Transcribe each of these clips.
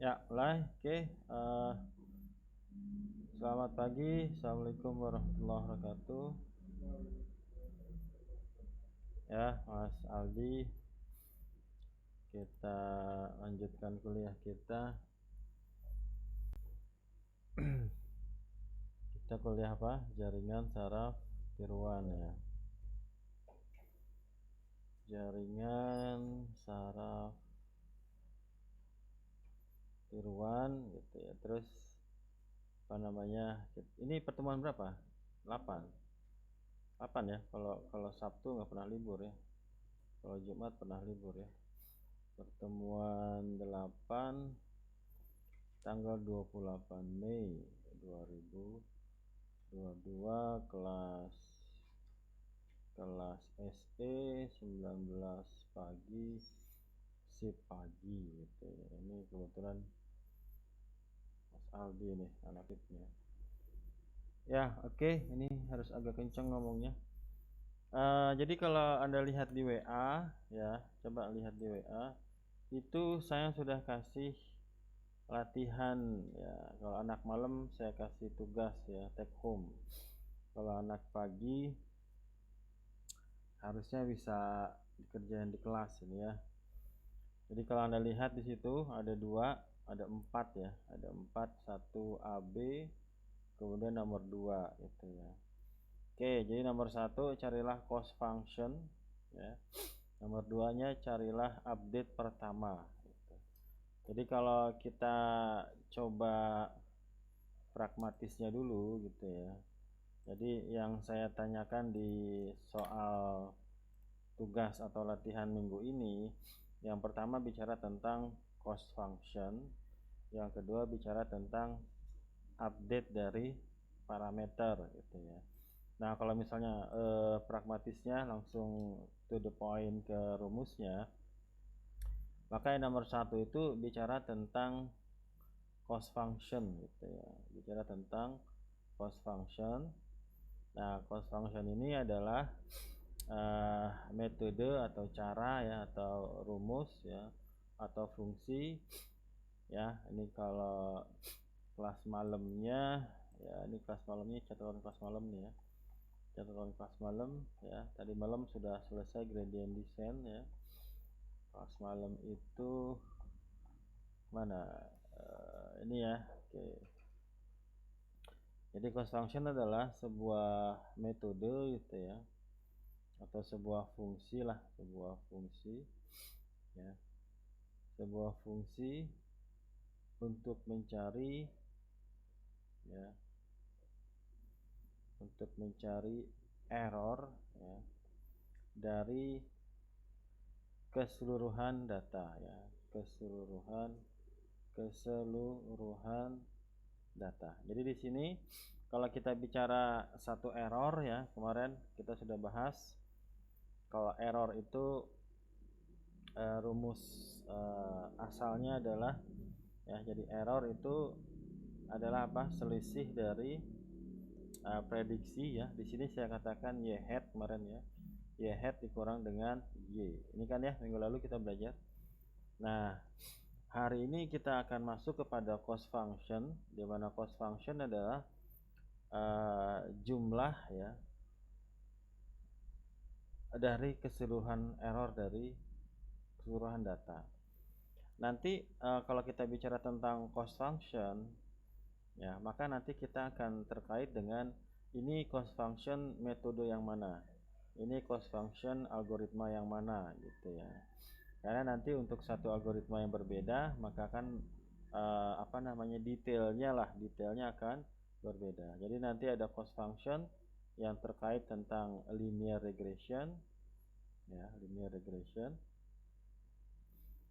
Ya, mulai. Oke. Selamat pagi. Assalamualaikum warahmatullahi wabarakatuh. Ya, Mas Aldi. Kita lanjutkan kuliah kita. Kita kuliah apa? Jaringan saraf tiruan ya. Jaringan saraf tiruan gitu ya. Terus apa namanya? Ini pertemuan berapa? 8. 8 ya. Kalau Sabtu nggak pernah libur ya. Kalau Jumat pernah libur ya. Pertemuan 8 tanggal 28 Mei 2022 kelas SE 19 pagi sip pagi gitu ya. Ini kebetulan Mas Aldi nih anak tipnya. Ya, oke, ini harus agak kenceng ngomongnya. Jadi kalau Anda lihat di WA ya, coba lihat di WA. Itu saya sudah kasih latihan ya. Kalau anak malam saya kasih tugas ya, take home. Kalau anak pagi harusnya bisa dikerjain di kelas ini ya. Jadi kalau Anda lihat di situ ada 2, ada 4 ya, ada 4, 1 AB, kemudian nomor 2 gitu ya. Oke, jadi nomor 1 carilah cost function ya. Nomor 2-nya carilah update pertama gitu. Jadi kalau kita coba pragmatisnya dulu gitu ya. Jadi yang saya tanyakan di soal tugas atau latihan minggu ini, yang pertama bicara tentang cost function, yang kedua bicara tentang update dari parameter gitu ya. Nah, kalau misalnya pragmatisnya langsung to the point ke rumusnya, maka yang nomor 1 itu bicara tentang cost function gitu ya. Bicara tentang cost function. Nah, cost function ini adalah metode atau cara ya, atau rumus ya, atau fungsi ya. Ini kalau kelas malamnya ya, ini kelas malamnya, catatan kelas malam nih ya, catatan kelas malam ya. Tadi malam sudah selesai gradient descent ya. Kelas malam itu mana ini ya. Oke, jadi cost function adalah sebuah metode gitu ya, atau sebuah fungsi lah, sebuah fungsi ya, sebuah fungsi untuk mencari ya, untuk mencari error ya, dari keseluruhan data ya, keseluruhan data. Jadi di sini kalau kita bicara satu error ya, kemarin kita sudah bahas kalau error itu rumus asalnya adalah ya, jadi error itu adalah apa? Selisih dari prediksi ya. Di sini saya katakan y hat kemarin ya. Y hat dikurang dengan y. Ini kan ya, minggu lalu kita belajar. Nah, hari ini kita akan masuk kepada cost function, di mana cost function adalah jumlah ya dari keseluruhan error dari keseluruhan data. Nanti kalau kita bicara tentang cost function ya, maka nanti kita akan terkait dengan ini cost function metode yang mana, ini cost function algoritma yang mana gitu ya. Karena nanti untuk satu algoritma yang berbeda, maka kan detailnya akan berbeda. Jadi nanti ada cost function yang terkait tentang linear regression ya, linear regression.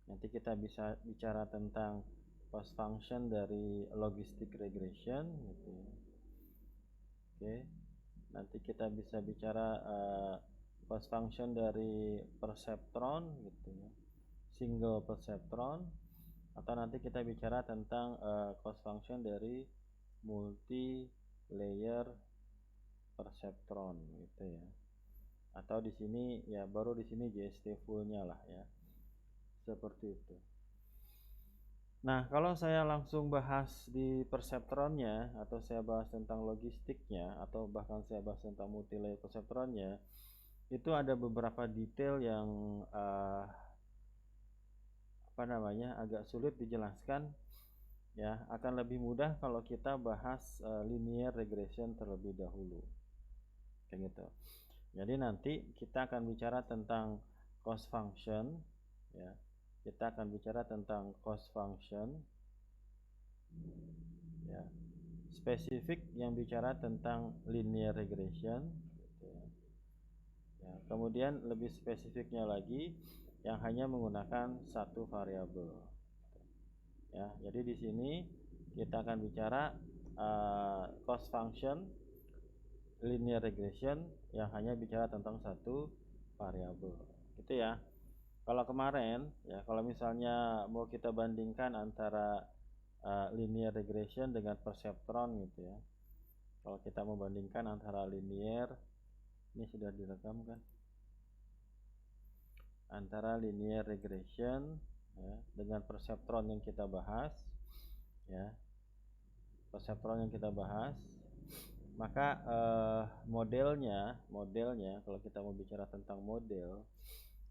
Nanti kita bisa bicara tentang cost function dari logistic regression gitu ya. Oke, nanti kita bisa bicara cost function dari perceptron gitu ya, single perceptron, atau nanti kita bicara tentang cost function dari multi layer perceptron gitu ya. Atau di sini ya, baru di sini JST fullnya lah ya, seperti itu. Nah, kalau saya langsung bahas di perseptronnya atau saya bahas tentang logistiknya atau bahkan saya bahas tentang multilayer perseptronnya, itu ada beberapa detail yang agak sulit dijelaskan ya. Akan lebih mudah kalau kita bahas linear regression terlebih dahulu. Kayak gitu. Jadi nanti kita akan bicara tentang cost function ya. Kita akan bicara tentang cost function ya. Spesifik yang bicara tentang linear regression gitu ya. Ya, kemudian lebih spesifiknya lagi yang hanya menggunakan satu variabel. Ya, jadi di sini kita akan bicara cost function linear regression yang hanya bicara tentang satu variabel. Gitu ya. Kalau kemarin ya, kalau misalnya mau kita bandingkan antara linear regression dengan perceptron gitu ya. Kalau kita membandingkan antara linear, ini sudah direkam kan? Antara linear regression ya, dengan perceptron yang kita bahas ya. Perceptron yang kita bahas, maka modelnya kalau kita mau bicara tentang model,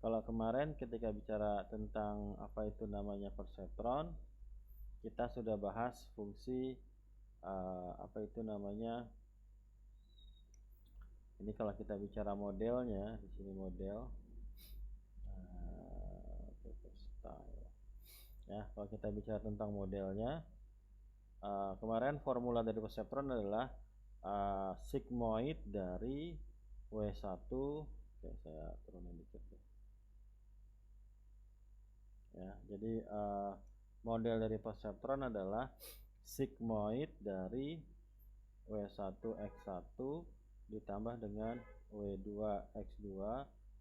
kalau kemarin ketika bicara tentang apa itu namanya perceptron, kita sudah bahas fungsi apa itu namanya. Ini kalau kita bicara modelnya, di sini model paper style. Ya, kalau kita bicara tentang modelnya, kemarin formula dari perceptron adalah sigmoid dari W1. Oke, saya turunin dikit ya. Ya, jadi model dari perceptron adalah sigmoid dari W1X1 ditambah dengan W2X2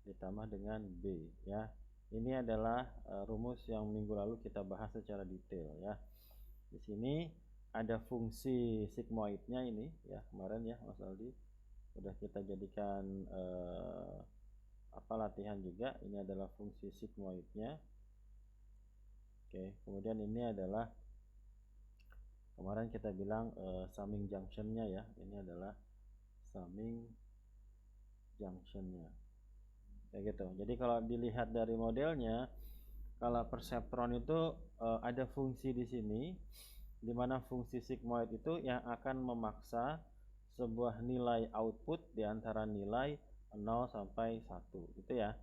ditambah dengan B ya. Ini adalah rumus yang minggu lalu kita bahas secara detail ya. Di sini ada fungsi sigmoidnya ini ya, kemarin ya Mas Aldi sudah kita jadikan latihan juga. Ini adalah fungsi sigmoidnya. Oke, kemudian ini adalah kemarin kita bilang summing junctionnya ya. Ini adalah summing junctionnya kayak gitu. Jadi kalau dilihat dari modelnya, kalau perceptron itu ada fungsi di sini, di mana fungsi sigmoid itu yang akan memaksa sebuah nilai output di antara nilai 0 sampai 1 gitu ya.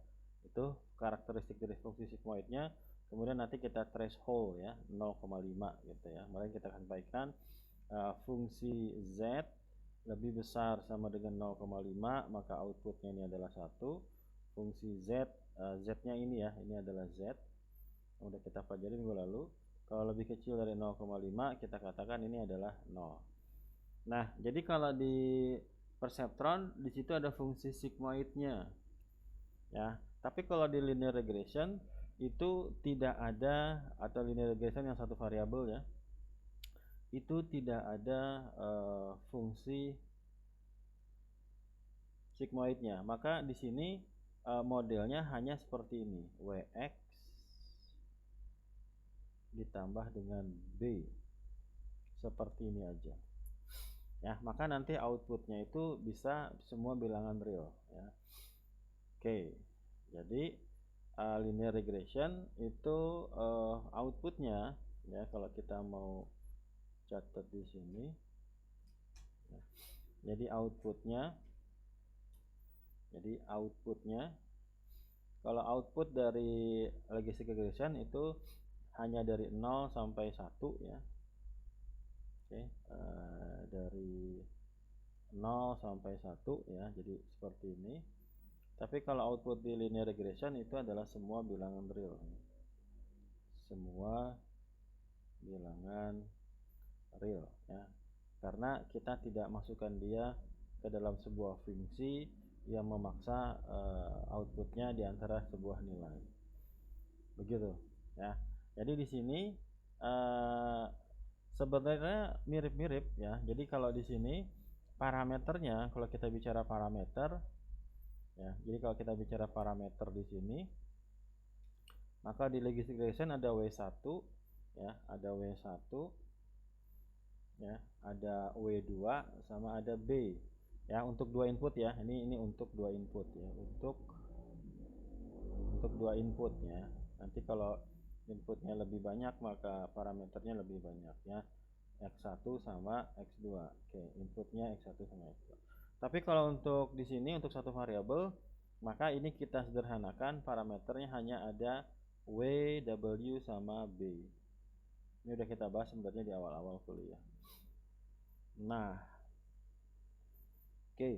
Itu karakteristik dari fungsi sigmoidnya. Kemudian nanti kita threshold ya 0,5 gitu ya. Kemarin kita akan sampaikan fungsi Z lebih besar sama dengan 0,5, maka outputnya ini adalah 1. Fungsi Z, Z-nya ini ya, ini adalah Z. Udah kita pelajari minggu lalu. Kalau lebih kecil dari 0,5, kita katakan ini adalah 0. Nah, jadi kalau di perceptron di situ ada fungsi sigmoidnya. Ya, tapi kalau di linear regression itu tidak ada, atau linear regression yang satu variabel ya, itu tidak ada fungsi sigmoidnya. Maka di sini modelnya hanya seperti ini, Wx ditambah dengan B, seperti ini aja ya. Maka nanti outputnya itu bisa semua bilangan real ya. Oke, jadi linear regression itu outputnya ya, kalau kita mau catat di sini ya. Jadi outputnya kalau output dari logistic regression itu hanya dari 0 sampai 1 ya. Oke, dari 0 sampai 1 ya, jadi seperti ini. Tapi kalau output di linear regression itu adalah semua bilangan real. Semua bilangan real ya. Karena kita tidak masukkan dia ke dalam sebuah fungsi yang memaksa outputnya di antara sebuah nilai. Begitu ya. Jadi di sini sebenarnya mirip-mirip ya. Jadi kalau di sini parameternya, kalau kita bicara parameter ya, jadi kalau kita bicara parameter di sini, maka di logistic regression ada W1 ya, ada W1 ya, ada W2 sama ada B ya, untuk dua input ya. Ini untuk dua input ya, untuk dua input ya. Nanti kalau inputnya lebih banyak maka parameternya lebih banyak ya, X1 sama X2. Oke, inputnya X1 sama X2. Tapi kalau untuk di sini untuk satu variabel, maka ini kita sederhanakan, parameternya hanya ada W, W sama B. Ini udah kita bahas sebenarnya di awal-awal kuliah. Nah, oke.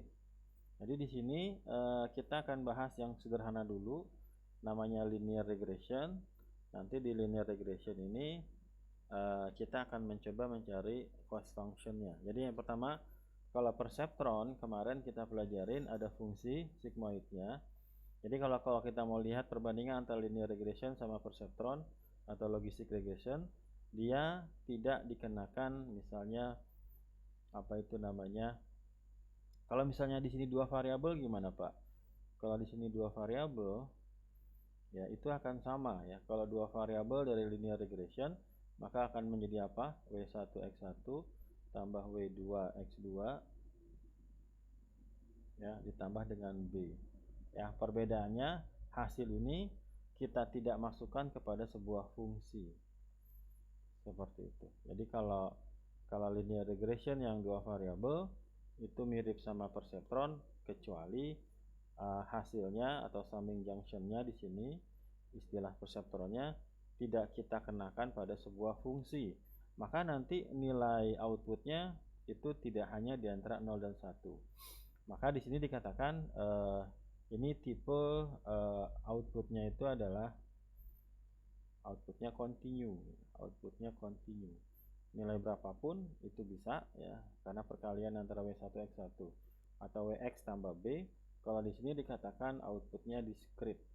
Jadi di sini kita akan bahas yang sederhana dulu, namanya linear regression. Nanti di linear regression ini kita akan mencoba mencari cost functionnya. Jadi yang pertama, kalau perseptron kemarin kita pelajarin ada fungsi sigmoidnya. Jadi kalau kita mau lihat perbandingan antara linear regression sama perseptron atau logistic regression, dia tidak dikenakan misalnya apa itu namanya. Kalau misalnya di sini dua variabel gimana, Pak? Kalau di sini dua variabel ya itu akan sama ya. Kalau dua variabel dari linear regression maka akan menjadi apa? W1 X1 tambah W2 X2 ya, ditambah dengan B. Ya, perbedaannya hasil ini kita tidak masukkan kepada sebuah fungsi. Seperti itu. Jadi kalau linear regression yang dua variabel itu mirip sama perseptron, kecuali hasilnya atau summing junctionnya di sini istilah perseptronnya tidak kita kenakan pada sebuah fungsi, maka nanti nilai outputnya itu tidak hanya di antara 0 dan 1. Maka di sini dikatakan ini tipe outputnya itu adalah outputnya continue. Nilai berapapun itu bisa ya, karena perkalian antara W1 X1 atau Wx tambah B. Kalau di sini dikatakan outputnya discrete.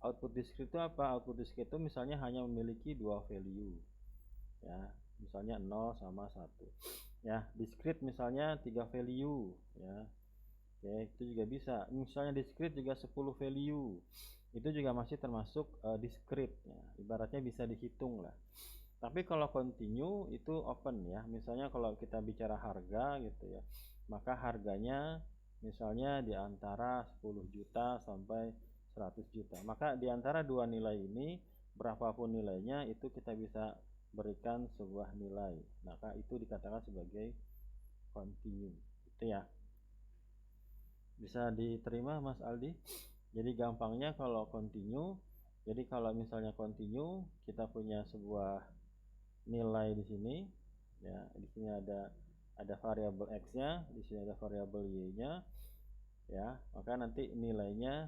Output discrete itu apa? Output discrete itu misalnya hanya memiliki dua value ya, misalnya 0 sama 1 ya. Discrete misalnya 3 value ya. Oke, itu juga bisa. Misalnya discrete juga 10 value, itu juga masih termasuk discrete ya. Ibaratnya bisa dihitung lah. Tapi kalau continue itu open ya. Misalnya kalau kita bicara harga gitu ya, maka harganya misalnya di antara 10 juta sampai 100 juta. Maka di antara dua nilai ini, berapapun nilainya itu kita bisa berikan sebuah nilai. Maka itu dikatakan sebagai continue. Itu ya. Bisa diterima Mas Aldi? Jadi gampangnya kalau continue, jadi kalau misalnya continue kita punya sebuah nilai di sini ya, di sini ada variabel x-nya, di sini ada variabel y-nya ya, maka nanti nilainya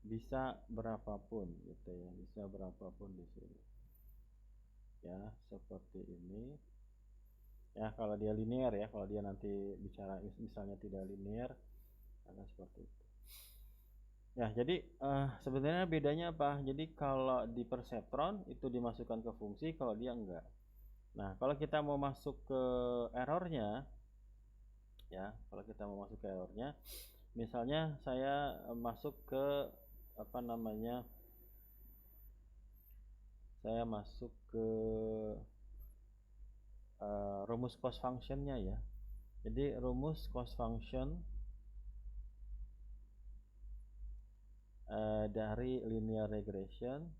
bisa berapapun gitu ya, bisa berapapun di sini ya, seperti ini ya. Kalau dia linear ya, kalau dia nanti bicara misalnya tidak linear akan seperti itu ya. Jadi sebenarnya bedanya apa? Jadi kalau di perseptron itu dimasukkan ke fungsi, kalau dia enggak. Nah, kalau kita mau masuk ke errornya ya, kalau kita mau masuk ke errornya, misalnya saya masuk ke apa namanya, saya masuk ke rumus cost functionnya ya. Jadi rumus cost function dari linear regression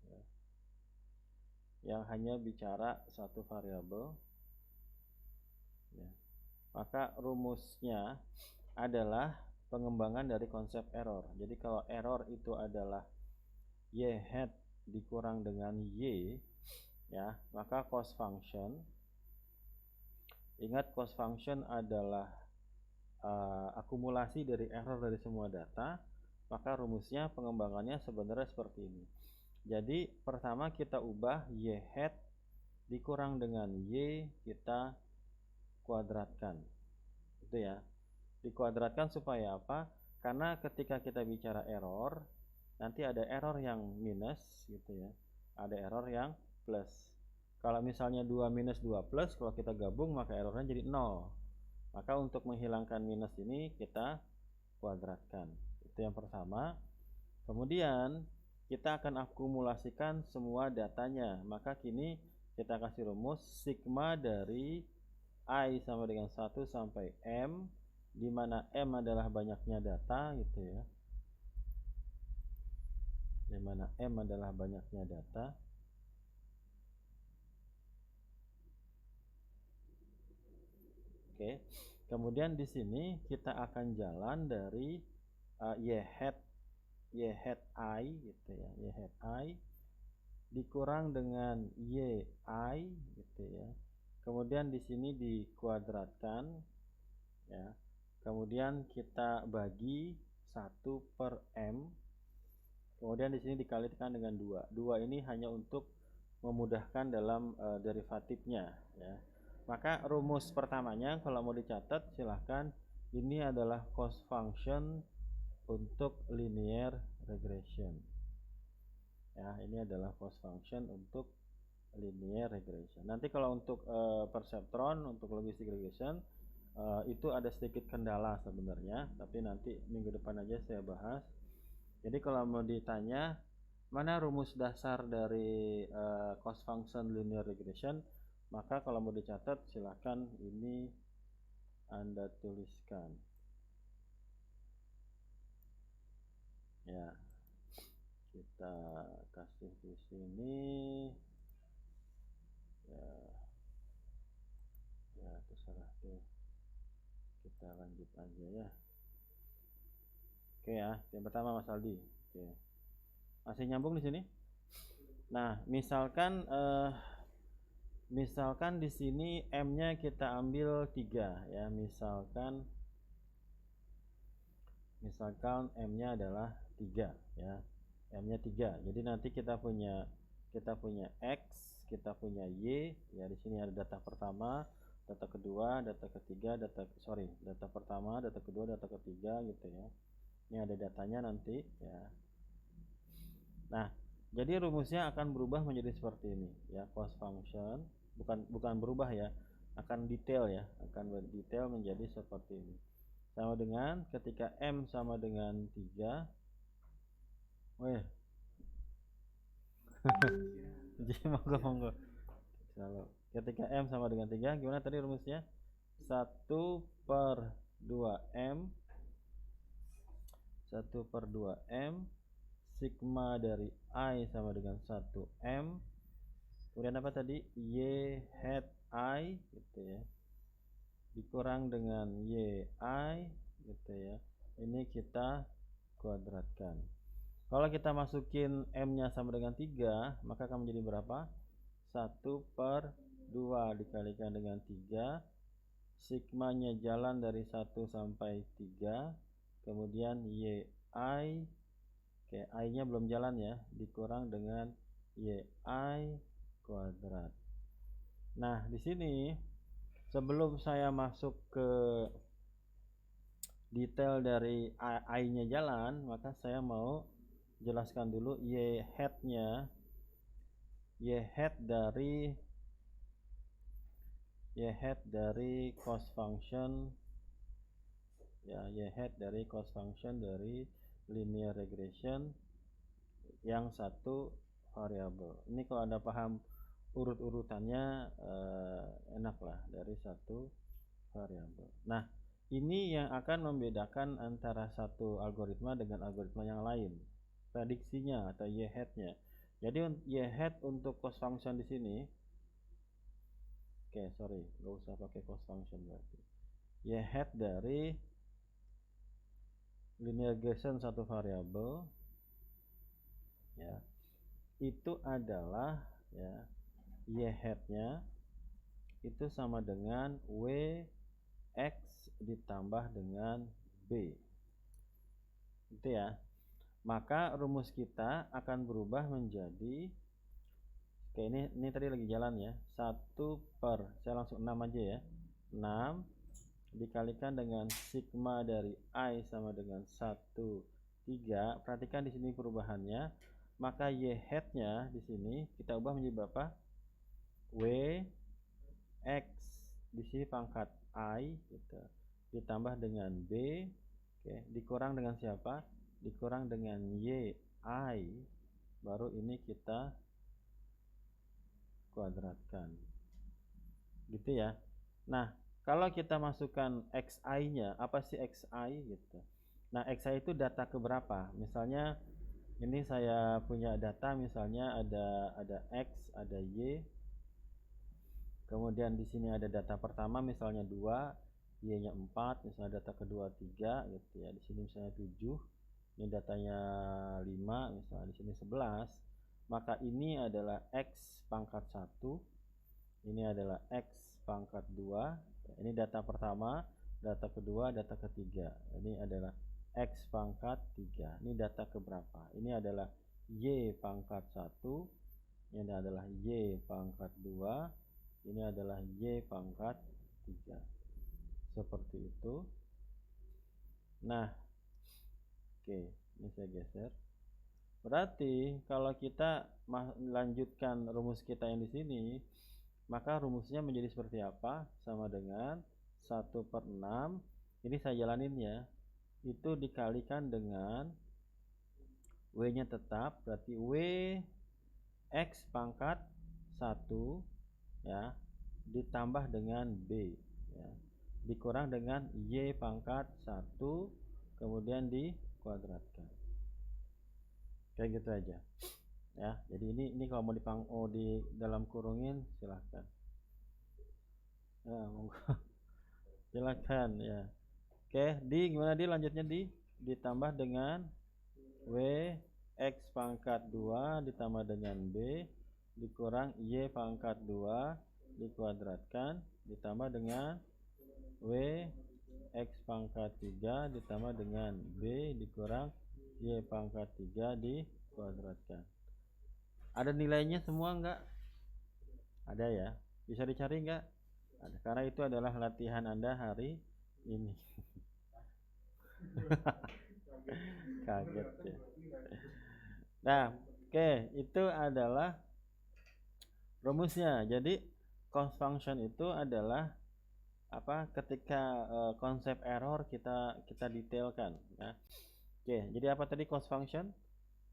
ya, yang hanya bicara satu variabel ya. Maka rumusnya adalah pengembangan dari konsep error. Jadi kalau error itu adalah y hat dikurang dengan y ya, maka cost function, ingat cost function adalah akumulasi dari error dari semua data, maka rumusnya pengembangannya sebenarnya seperti ini. Jadi pertama kita ubah y hat dikurang dengan y kita kuadratkan, itu ya. Dikuadratkan supaya apa? Karena ketika kita bicara error, nanti ada error yang minus gitu ya, ada error yang plus. Kalau misalnya 2 minus 2 plus, kalau kita gabung maka errornya jadi 0. Maka untuk menghilangkan minus ini kita kuadratkan. Itu yang pertama. Kemudian kita akan akumulasikan semua datanya. Maka kini kita kasih rumus sigma dari I sama dengan 1 sampai M, di mana M adalah banyaknya data gitu ya. Di mana M adalah banyaknya data. Oke. Kemudian di sini kita akan jalan dari y hat I gitu ya, y hat I dikurang dengan y I gitu ya. Kemudian di sini dikuadratkan ya. Kemudian kita bagi 1/m. Kemudian di sini dikalikan dengan 2. 2 ini hanya untuk memudahkan dalam derivatifnya ya. Maka rumus pertamanya kalau mau dicatat silahkan, ini adalah cost function untuk linear regression. Ya, ini adalah cost function untuk linear regression. Nanti kalau untuk perceptron, untuk logistic regression itu ada sedikit kendala sebenarnya, tapi nanti minggu depan aja saya bahas. Jadi kalau mau ditanya mana rumus dasar dari cost function linear regression, maka kalau mau dicatat silakan ini Anda tuliskan. Ya, kita kasih di sini. Ya terserah deh. Kita lanjut aja ya. Oke ya, yang pertama Mas Aldi. Oke. Masih nyambung di sini? Nah, misalkan di sini M-nya kita ambil 3 ya, misalkan M-nya adalah 3 ya. M-nya 3. Jadi nanti kita punya X, kita punya Y ya. Di sini ada data pertama, data kedua, data ketiga, data pertama, data kedua, data ketiga gitu ya. Ini ada datanya nanti ya. Nah, jadi rumusnya akan berubah menjadi seperti ini ya, cost function bukan berubah ya, akan detail ya, akan berdetail menjadi seperti ini. Sama dengan ketika M sama dengan 3. Jadi monggo. Ketika M sama dengan 3, gimana tadi rumusnya? 1/2M 1/2M sigma dari I sama dengan 1M. Kemudian apa tadi? Y hat I gitu ya, dikurang dengan Y I gitu ya. Ini kita kuadratkan. Kalau kita masukin M-nya sama dengan 3, maka akan menjadi berapa? 1/2 dikalikan dengan 3. Sigmanya jalan dari 1 sampai 3. Kemudian Y I, oke, I-nya belum jalan ya, dikurang dengan Y I kuadrat. Nah, di sini sebelum saya masuk ke detail dari I-nya jalan, maka saya mau jelaskan dulu Y hat-nya. Y hat dari cost function ya, Y hat dari cost function dari linear regression yang satu variabel. Ini kalau Anda paham urut-urutannya enak lah, dari satu variabel. Nah, ini yang akan membedakan antara satu algoritma dengan algoritma yang lain, prediksinya atau Y hat-nya. Jadi Y hat untuk cost function di sini, nggak usah pakai cost function berarti. Y hat dari linear regression satu variabel ya, itu adalah ya, Y hat-nya itu sama dengan W X ditambah dengan B. Itu ya. Maka rumus kita akan berubah menjadi, oke, ini tadi lagi jalan ya, 1 per, saya langsung 6 aja ya, 6 dikalikan dengan sigma dari I sama dengan 1/3. Perhatikan di sini perubahannya. Maka Y hat-nya di sini kita ubah menjadi berapa? W X, di sini pangkat I gitu, ditambah dengan B, oke, dikurang dengan siapa? Dikurang dengan Y I baru ini kita kuadratkan gitu ya. Nah, kalau kita masukkan xi-nya, apa sih xi gitu. Nah, xi itu data keberapa? Misalnya ini saya punya data, misalnya ada x, ada y. Kemudian di sini ada data pertama misalnya 2, y-nya 4, misalnya data kedua 3 gitu ya. Di sini misalnya 7. Ini datanya 5, misalnya di sini 11. Maka ini adalah x pangkat 1. Ini adalah x pangkat 2. Ini data pertama, data kedua, data ketiga. Ini adalah x pangkat 3. Ini data keberapa? Ini adalah y pangkat 1. Ini adalah y pangkat 2. Ini adalah y pangkat 3. Seperti itu. Nah, oke, ini saya geser. Berarti kalau kita melanjutkan rumus kita yang di sini, maka rumusnya menjadi seperti apa? Sama dengan 1/6. Ini saya jalanin ya. Itu dikalikan dengan W-nya tetap, berarti W X pangkat 1 ya, ditambah dengan B ya, dikurang dengan Y pangkat 1, kemudian dikuadratkan. Kayak gitu aja ya. Jadi ini kalau mau di dalam kurungin silahkan ya, silahkan ya. Oke, gimana lanjutnya ditambah dengan W X pangkat 2 ditambah dengan B dikurang Y pangkat 2 dikuadratkan ditambah dengan W X pangkat 3 ditambah dengan B dikurang Y pangkat 3 dikuadratkan. Ada nilainya semua enggak? Ada ya? Bisa dicari enggak? Ada, karena itu adalah latihan Anda hari ini. Kaget ya. Nah, oke, itu adalah rumusnya. Jadi cost function itu adalah apa? Ketika konsep error kita detailkan ya. Oke, jadi apa tadi cost function?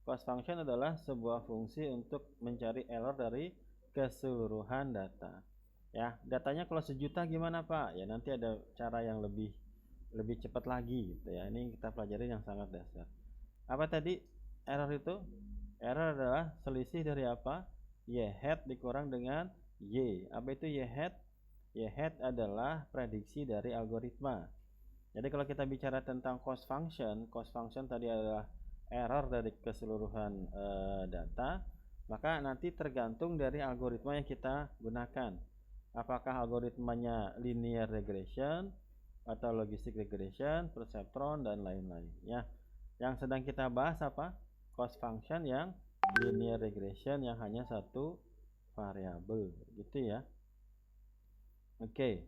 Cost function adalah sebuah fungsi untuk mencari error dari keseluruhan data. Ya, datanya kalau 1.000.000 gimana Pak? Ya nanti ada cara yang lebih cepat lagi gitu ya. Ini kita pelajari yang sangat dasar. Apa tadi error itu? Error adalah selisih dari apa? Y hat dikurang dengan Y. Apa itu Y hat? Y hat adalah prediksi dari algoritma. Jadi kalau kita bicara tentang cost function tadi adalah error dari keseluruhan data, maka nanti tergantung dari algoritma yang kita gunakan. Apakah algoritmanya linear regression atau logistic regression, perceptron dan lain-lain ya. Yang sedang kita bahas apa? Cost function yang linear regression yang hanya satu variabel gitu ya. Oke.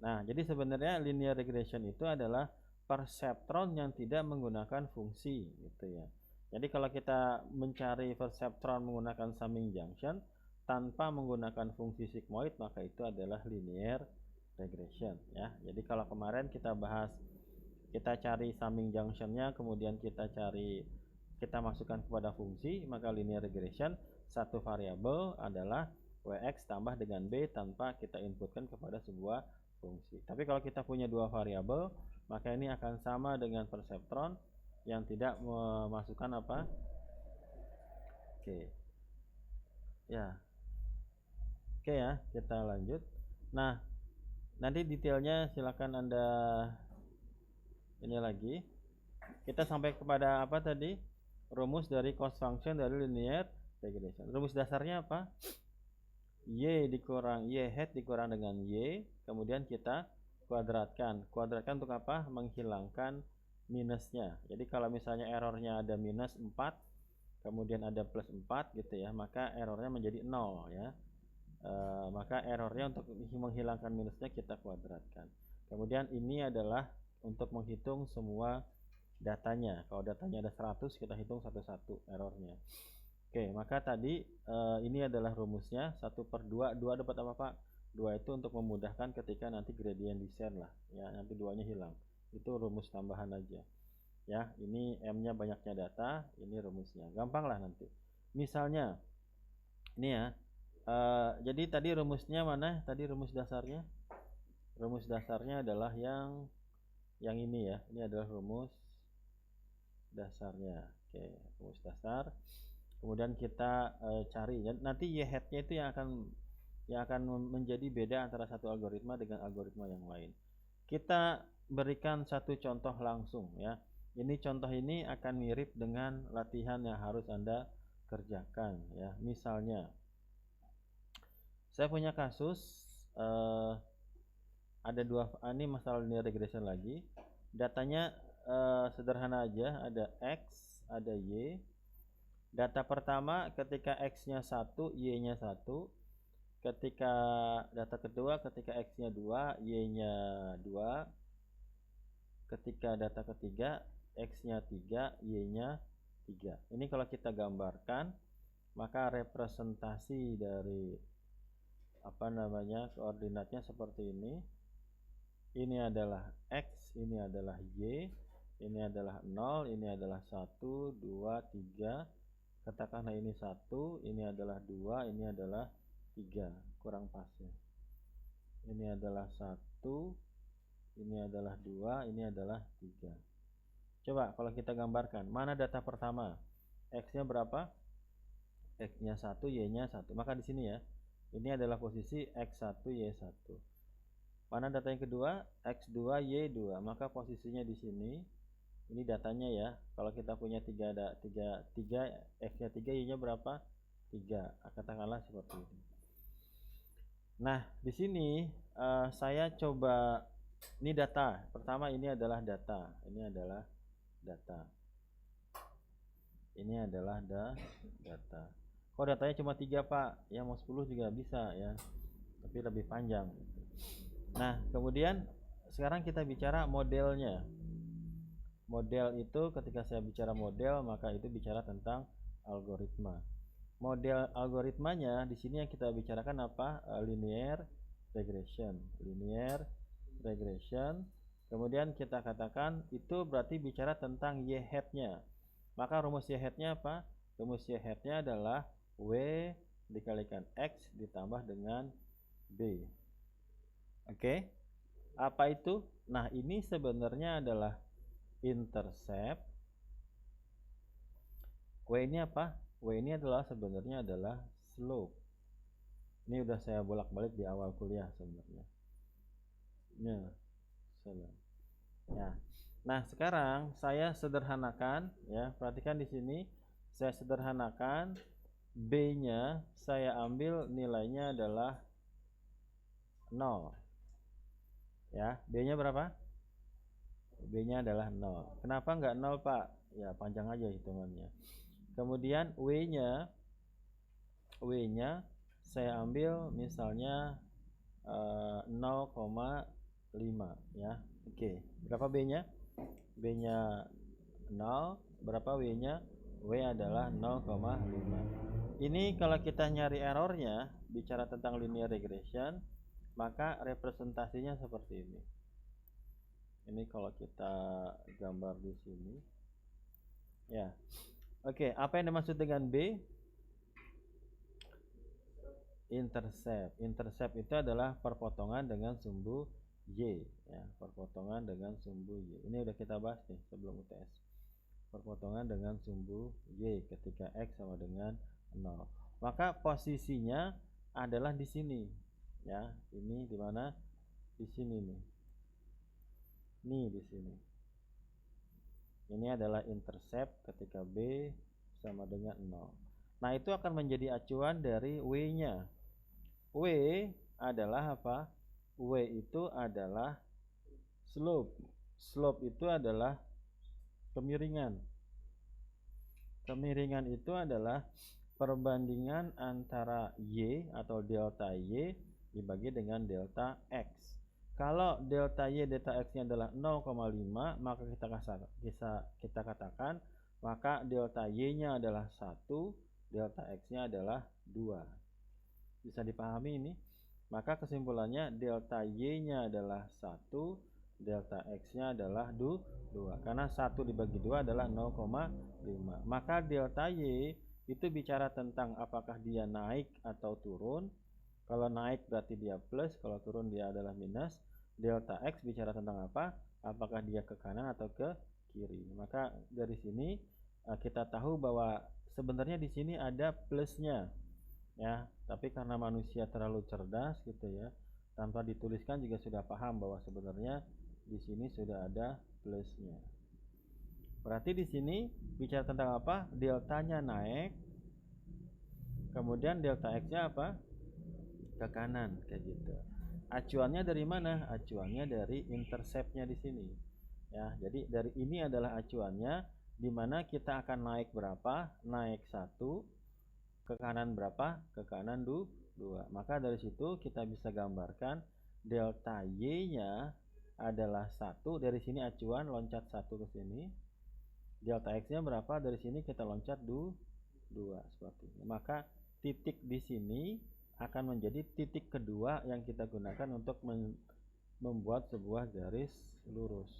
Nah, jadi sebenarnya linear regression itu adalah perceptron yang tidak menggunakan fungsi gitu ya. Jadi kalau kita mencari perceptron menggunakan summing junction tanpa menggunakan fungsi sigmoid, maka itu adalah linear regression ya. Jadi kalau kemarin kita bahas, kita cari summing junctionnya, kemudian kita masukkan kepada fungsi, maka linear regression satu variabel adalah Wx tambah dengan B tanpa kita inputkan kepada sebuah fungsi. Tapi kalau kita punya dua variabel, maka ini akan sama dengan perceptron yang tidak memasukkan apa? Oke. Ya. Oke ya, kita lanjut. Nah, nanti detailnya silakan Anda ini lagi. Kita sampai kepada apa tadi? Rumus dari cost function dari linear regression. Rumus dasarnya apa? Y dikurang Y hat dikurang dengan Y, kemudian kita kuadratkan. Kuadratkan untuk apa? Menghilangkan minusnya. Jadi kalau misalnya errornya ada minus 4, kemudian ada plus 4 gitu ya, maka errornya menjadi 0 ya. Maka errornya untuk menghilangkan minusnya kita kuadratkan. Kemudian ini adalah untuk menghitung semua datanya. Kalau datanya ada 100, kita hitung satu-satu errornya. Oke, maka tadi ini adalah rumusnya 1/2. 2 dapat apa Pak? 2 itu untuk memudahkan ketika nanti gradient descent lah ya, nanti 2-nya hilang. Itu rumus tambahan aja ya. Ini M nya banyaknya data, ini rumusnya, gampang lah nanti. Misalnya, ini ya. Jadi tadi rumusnya mana? Tadi rumus dasarnya? Rumus dasarnya adalah yang ini ya. Ini adalah rumus dasarnya. Oke, rumus dasar. Kemudian kita cari. Nanti y hat-nya itu yang akan menjadi beda antara satu algoritma dengan algoritma yang lain. Kita berikan satu contoh langsung ya. Ini contoh ini akan mirip dengan latihan yang harus Anda kerjakan ya. Misalnya, saya punya kasus ada dua, ini masalah linear regression lagi. Datanya sederhana aja, ada X, ada Y. Data pertama ketika X-nya 1, Y-nya 1. Ketika data kedua ketika X-nya 2, Y-nya 2. Ketika data ketiga X-nya 3, Y-nya 3. Ini kalau kita gambarkan, maka representasi dari koordinatnya seperti ini. Ini adalah X, ini adalah Y, ini adalah 0, ini adalah 1, 2, 3. Katakanlah ini 1, ini adalah 2, ini adalah 3. Kurang pas ya. Ini adalah 1, ini adalah 2, ini adalah 3. Coba kalau kita gambarkan, mana data pertama? X-nya berapa? X-nya 1, Y-nya 1. Maka di sini ya, ini adalah posisi X1, Y1. Mana data yang kedua? X2, Y2. Maka posisinya di sini. Ini datanya ya. Kalau kita punya 3 X-nya 3, Y-nya berapa? 3. Katakanlah seperti ini. Nah, di sini saya coba, ini data. Pertama ini adalah data. Ini adalah data. Ini adalah data. Kok datanya cuma 3, Pak? Ya mau 10 juga bisa ya. Tapi lebih panjang. Nah, kemudian sekarang kita bicara modelnya. Model itu, ketika saya bicara model, maka itu bicara tentang algoritma. Model algoritmanya di sini yang kita bicarakan apa? Linear regression. Linear regression. Kemudian kita katakan itu berarti bicara tentang y hat-nya. Maka rumus y hat-nya apa? Rumus y hat-nya adalah W dikalikan X ditambah dengan B. Oke. Apa itu? Nah, ini sebenarnya adalah intercept. W ini apa? W ini adalah sebenarnya adalah slope. Ini udah saya bolak-balik di awal kuliah sebenarnya. Ya. Nah, sekarang saya sederhanakan ya. Perhatikan di sini. Saya sederhanakan, B-nya saya ambil nilainya adalah 0. Ya, B-nya berapa? B-nya adalah 0. Kenapa enggak 0, Pak? Ya, panjang aja hitungannya. Kemudian W-nya saya ambil misalnya 0,5 ya. Oke, berapa B-nya? B-nya 0, berapa W-nya? W adalah 0,5. Ini kalau kita nyari errornya, bicara tentang linear regression, maka representasinya seperti ini. Ini kalau kita gambar di sini. Ya. Oke, apa yang dimaksud dengan B? Intercept. Intercept itu adalah perpotongan dengan sumbu Y ya, perpotongan dengan sumbu Y. Ini udah kita bahas nih sebelum UTS. Perpotongan dengan sumbu Y ketika X sama dengan 0. Maka posisinya adalah di sini ya. Ini di mana? Di sini nih. Nih di sini. Ini adalah intercept ketika B sama dengan 0. Nah, itu akan menjadi acuan dari W-nya. W adalah apa? W itu adalah slope. Slope itu adalah kemiringan. Kemiringan itu adalah perbandingan antara Y atau delta Y dibagi dengan delta X. Kalau delta Y delta X-nya adalah 0,5, maka kita katakan maka delta Y-nya adalah 1, delta X-nya adalah 2. Bisa dipahami ini? Maka kesimpulannya delta Y-nya adalah 1, delta X-nya adalah 2. Karena 1 dibagi 2 adalah 0,5. Maka delta Y itu bicara tentang apakah dia naik atau turun. Kalau naik berarti dia plus, kalau turun dia adalah minus. Delta X bicara tentang apa? Apakah dia ke kanan atau ke kiri. Maka dari sini kita tahu bahwa sebenarnya di sini ada plusnya, ya. Tapi karena manusia terlalu cerdas gitu ya, tanpa dituliskan juga sudah paham bahwa sebenarnya di sini sudah ada plusnya. Berarti di sini bicara tentang apa? Deltanya naik, kemudian delta X-nya apa? Ke kanan, kayak gitu. Acuannya dari mana? Acuannya dari intercept-nya di sini. Ya, jadi dari ini adalah acuannya, di mana kita akan naik berapa? Naik 1, ke kanan berapa? Ke kanan 2. Maka dari situ kita bisa gambarkan delta Y-nya adalah 1. Dari sini acuan loncat 1 ke sini. Delta X-nya berapa? Dari sini kita loncat 2 seperti ini. Maka titik di sini akan menjadi titik kedua yang kita gunakan untuk membuat sebuah garis lurus.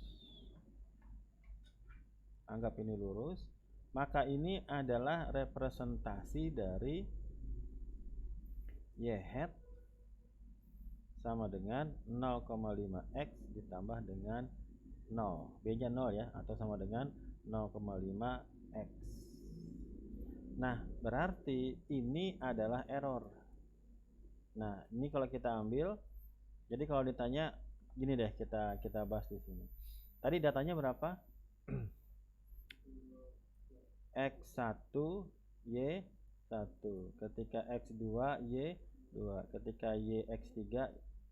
Anggap ini lurus. Maka ini adalah representasi dari Y hat sama dengan 0,5x ditambah dengan 0. B-nya 0 ya, atau sama dengan 0,5x. Nah, berarti ini adalah error. Nah, ini kalau kita ambil, jadi kalau ditanya gini deh, kita bahas di sini. Tadi datanya berapa? X1 Y1, ketika X2 Y2, ketika YX3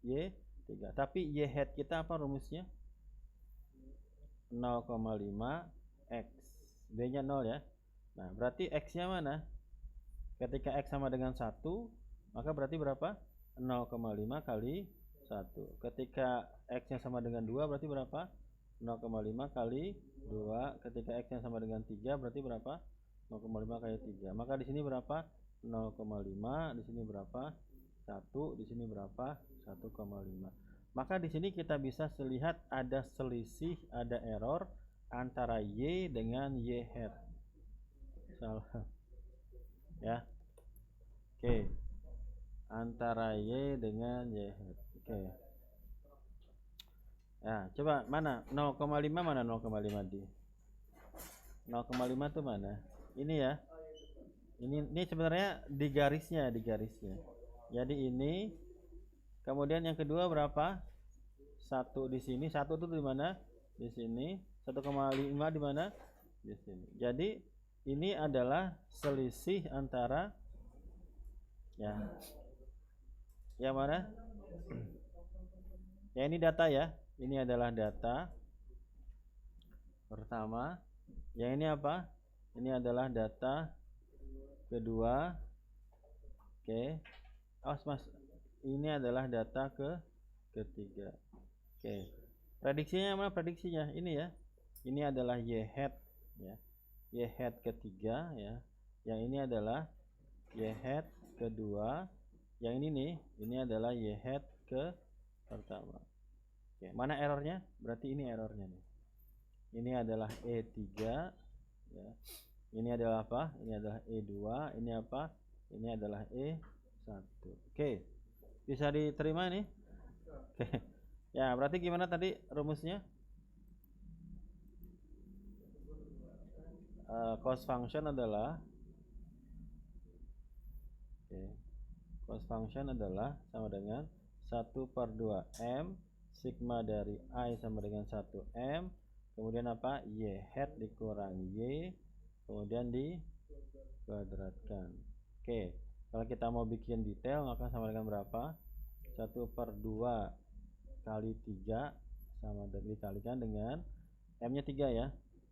Y3. Tapi Y hat kita apa rumusnya? 0,5x. B-nya 0 ya. Nah, berarti X-nya mana? Ketika X sama dengan 1, maka berarti berapa? 0,5 kali 1. Ketika X-nya sama dengan 2, berarti berapa? 0,5 kali 2. Ketika X-nya sama dengan 3, berarti berapa? 0,5 kali 3. Maka di sini berapa? 0,5. Di sini berapa? 1. Di sini berapa? 1,5. Maka di sini kita bisa lihat ada selisih, ada error antara Y dengan Y hat. Salah. Ya. Oke. Antara Y dengan Y hat. Oke. Nah, coba mana 0,5 mana 0,5 di 0,5 tuh mana? Ini ya. Ini sebenarnya di garisnya. Jadi ini, kemudian yang kedua berapa? 1 di sini. 1 tuh di mana? Di sini. 1,5 di mana? Di sini. Jadi ini adalah selisih antara ya. Yang mana? Ya, ini data ya. Ini adalah data pertama. Yang ini apa? Ini adalah data kedua. Oke. Mas. Ini adalah data ketiga. Oke. Prediksinya mana prediksinya? Ini ya. Ini adalah Y hat ya. Y hat ketiga ya. Yang ini adalah Y hat kedua. Yang ini nih, ini adalah Y hat ke pertama. Oke, mana errornya? Berarti ini errornya nih. Ini adalah E3 ya. Ini adalah apa? Ini adalah E2. Ini apa? Ini adalah E1. Oke. Bisa diterima nih? Oke. Ya, berarti gimana tadi rumusnya? Cost function adalah cost function adalah sama dengan 1/2M sigma dari I sama dengan 1M, kemudian apa? Y hat dikurang Y, kemudian dikuadratkan. Oke, kalau kita mau bikin detail maka sama dengan berapa? 1/2 kali 3 sama dikalikan dengan M-nya 3 ya.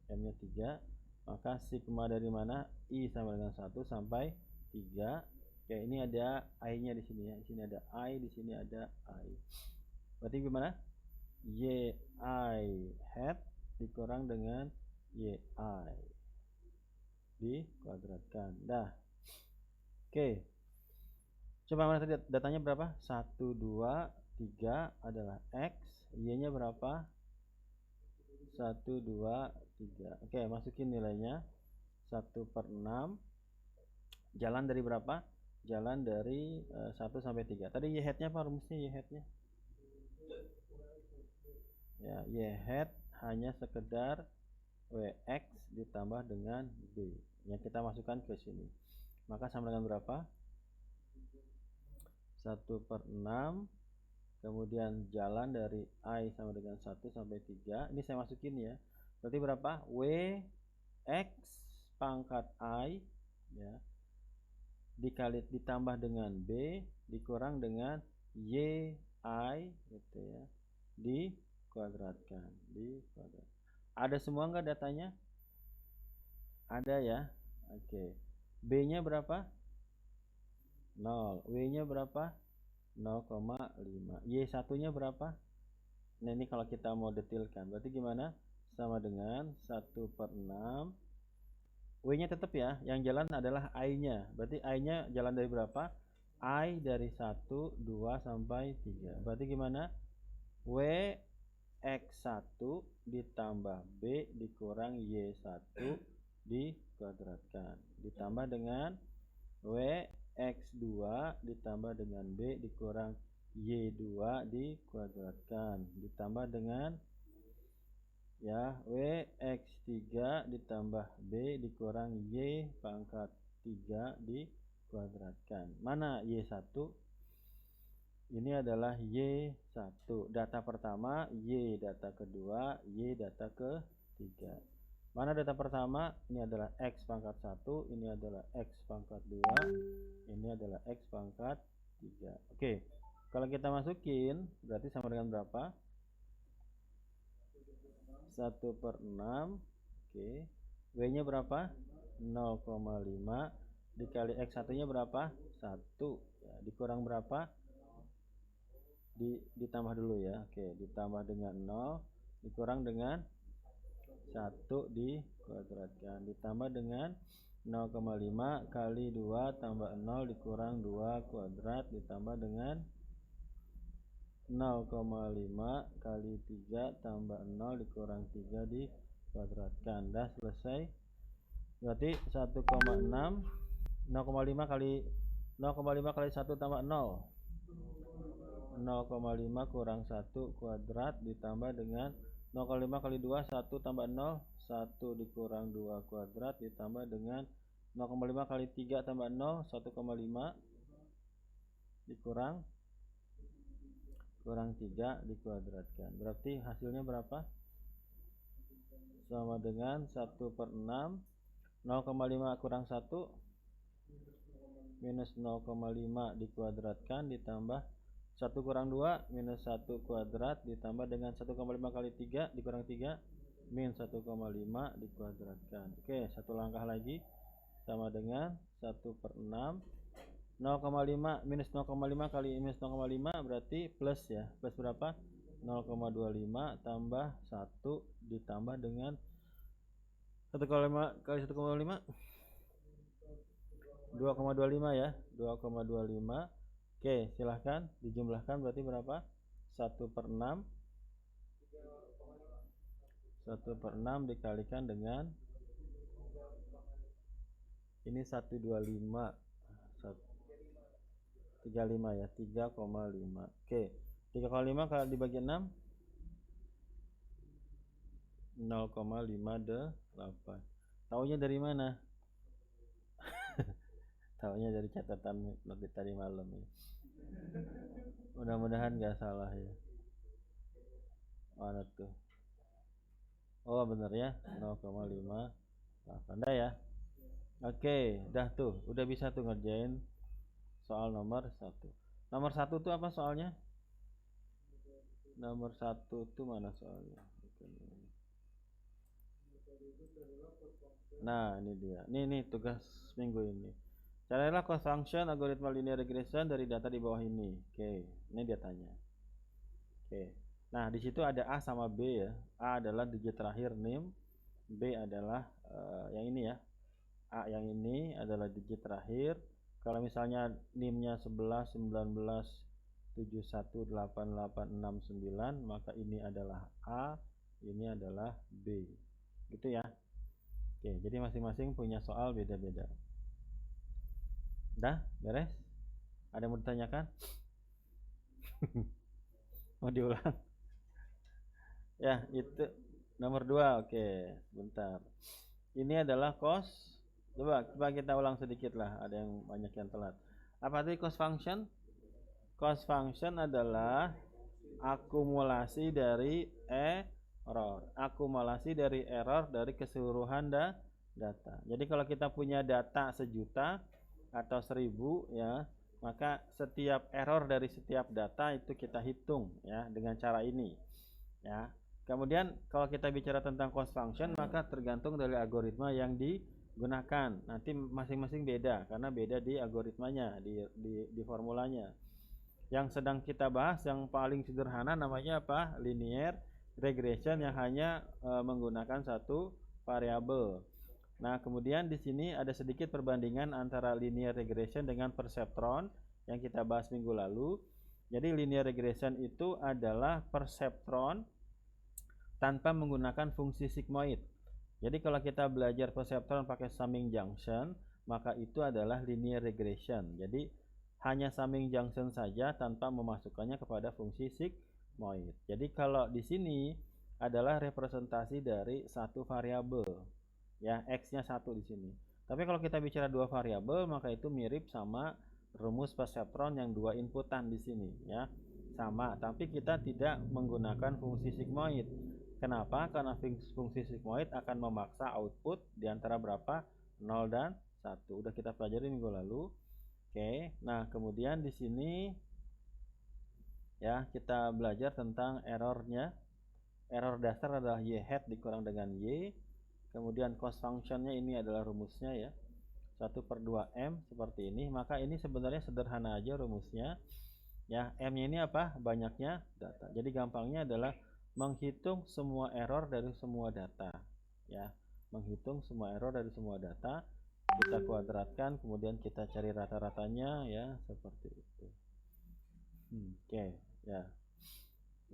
M-nya 3, maka sigma dari mana? I sama dengan 1 sampai 3. Oke, ini ada I-nya di sini ya. Di sini ada I, di sini ada I. Berarti gimana? Y I hat dikurang dengan Y I dikuadratkan. Dah. Oke. Coba mana tadi datanya berapa? 1, 2, 3 adalah X. Y-nya berapa? 1, 2, 3. Oke, masukin nilainya 1/6 Jalan dari berapa? Jalan dari 1 sampai 3. Tadi y hat-nya apa rumusnya y hat-nya? Ya, y hat hanya sekedar wx ditambah dengan b yang kita masukkan ke sini. Maka sama dengan berapa? 1/6. Kemudian jalan dari I sama dengan 1 sampai 3. Ini saya masukin ya. Berarti berapa? W X pangkat I ya, dikali ditambah dengan B dikurang dengan Y I gitu ya, dikuadratkan. Ada semua nggak datanya? Ada ya. Oke. B-nya berapa? 0. W-nya berapa? 0,5. Y1-nya berapa? Nah, ini kalau kita mau detilkan, berarti gimana? Sama dengan 1/6. W-nya tetap ya, yang jalan adalah I-nya. Berarti I-nya jalan dari berapa? I dari 1, 2, sampai 3. Berarti gimana? W X1 ditambah B dikurang Y1 dikuadratkan. Ditambah dengan W X2 ditambah dengan B dikurang Y2 dikuadratkan. Ditambah dengan ya W X3 ditambah B dikurang Y pangkat 3 dikuadratkan. Mana Y1? Ini adalah Y1 data pertama, Y data kedua, Y data ketiga. Mana data pertama? Ini adalah X pangkat 1, ini adalah X pangkat 2, ini adalah X pangkat 3. Oke, kalau kita masukin berarti sama dengan berapa? 1/6. Oke, W-nya berapa? 0,5 dikali X1 nya berapa? 1 ya, dikurang berapa? Ditambah dulu ya. Oke, ditambah dengan 0 dikurang dengan 1 dikuadratkan, ditambah dengan 0,5 kali 2 tambah 0 dikurang 2 kuadrat ditambah dengan 0,5 kali 3 tambah 0 dikurang 3 dikuadratkan. Dah selesai. Berarti 1,6 0,5 kali 1 tambah 0 0,5 kurang 1 kuadrat ditambah dengan 0,5 kali 2 1 tambah 0 1 dikurang 2 kuadrat ditambah dengan 0,5 kali 3 tambah 0 1,5 dikurang 3 dikuadratkan. Berarti hasilnya berapa? Sama dengan 1/6. 0,5 kurang 1 minus 0,5 dikuadratkan ditambah 1 kurang 2 minus 1 kuadrat ditambah dengan 1,5 kali 3 dikurang 3 min 1,5 dikuadratkan. Oke, satu langkah lagi sama dengan 1/6. 0,5 minus 0,5 kali minus 0,5 berarti plus ya. Plus berapa? 0,25 tambah 1 ditambah dengan 1,5 kali 1,5 2,25 ya. 2,25. Oke, silahkan dijumlahkan berarti berapa? 1/6. 1/6 dikalikan dengan ini 125 35 ya, 3,5. Oke, 3,5 kalau dibagi 6 0,58. Taunya dari mana? Taunya dari catatan notit tadi malam ya. Mudah-mudahan gak salah ya. Mana tuh? Oh bener ya, 0,58 dah ya. Oke, dah tuh, udah bisa tuh ngerjain soal nomor 1. Nomor 1 tuh apa soalnya? Nomor 1 tuh mana soalnya? Nah, ini dia. Nih tugas minggu ini. Carilah cost function algoritma linear regression dari data di bawah ini. Oke, ini dia tanya. Oke. Nah, di situ ada A sama B ya. A adalah digit terakhir NIM, B adalah yang ini ya. A yang ini adalah digit terakhir. Kalau misalnya NIM-nya 11, 19, 71, 88, 69, maka ini adalah A, ini adalah B. Gitu ya. Oke, jadi masing-masing punya soal beda-beda. Dah beres, ada yang mau ditanyakan? Mau diulang? Ya itu nomor 2. Oke, bentar. Ini adalah cost. Coba kita ulang sedikit lah, ada yang banyak yang telat. Apa tadi cost function? Cost function adalah akumulasi dari error. Akumulasi dari error dari keseluruhan data. Jadi kalau kita punya data 1.000.000 atau 1.000 ya, maka setiap error dari setiap data itu kita hitung ya dengan cara ini ya. Kemudian kalau kita bicara tentang cost function, maka tergantung dari algoritma yang digunakan. Nanti masing-masing beda karena beda di algoritmanya, di formulanya. Yang sedang kita bahas yang paling sederhana namanya apa? Linear regression yang hanya menggunakan satu variabel. Nah, kemudian di sini ada sedikit perbandingan antara linear regression dengan perceptron yang kita bahas minggu lalu. Jadi linear regression itu adalah perceptron tanpa menggunakan fungsi sigmoid. Jadi kalau kita belajar perceptron pakai summing junction, maka itu adalah linear regression. Jadi hanya summing junction saja tanpa memasukkannya kepada fungsi sigmoid. Jadi kalau di sini adalah representasi dari satu variabel, ya x-nya 1 di sini. Tapi kalau kita bicara dua variabel, maka itu mirip sama rumus perceptron yang dua inputan di sini, ya sama. Tapi kita tidak menggunakan fungsi sigmoid. Kenapa? Karena fungsi sigmoid akan memaksa output di antara berapa? 0 dan 1. Udah kita pelajari minggu lalu. Oke. Nah, kemudian di sini ya kita belajar tentang errornya. Error dasar adalah y hat dikurang dengan y. Kemudian cost functionnya ini adalah rumusnya ya. 1/2m seperti ini. Maka ini sebenarnya sederhana aja rumusnya. Ya, m-nya ini apa? Banyaknya data. Jadi gampangnya adalah menghitung semua error dari semua data, ya, menghitung semua error dari semua data, kita kuadratkan, kemudian kita cari rata-ratanya, ya, seperti itu. Oke, ya.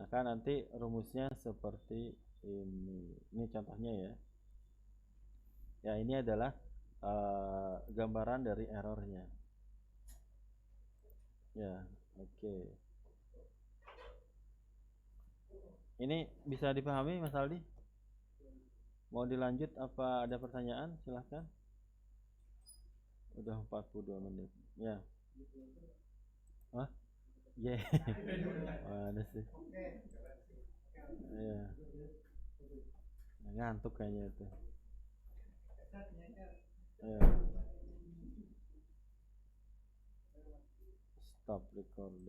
Nah, kan nanti rumusnya seperti ini. Ini contohnya ya. Ya, ini adalah gambaran dari errornya. Ya, oke. Ini bisa dipahami Mas Aldi? Mau dilanjut apa ada pertanyaan? Silahkan. Udah 42 menit. Ya. Hah? Yeah. Mana sih? Ya. Ngantuk kayaknya itu. Ya. Stop recording.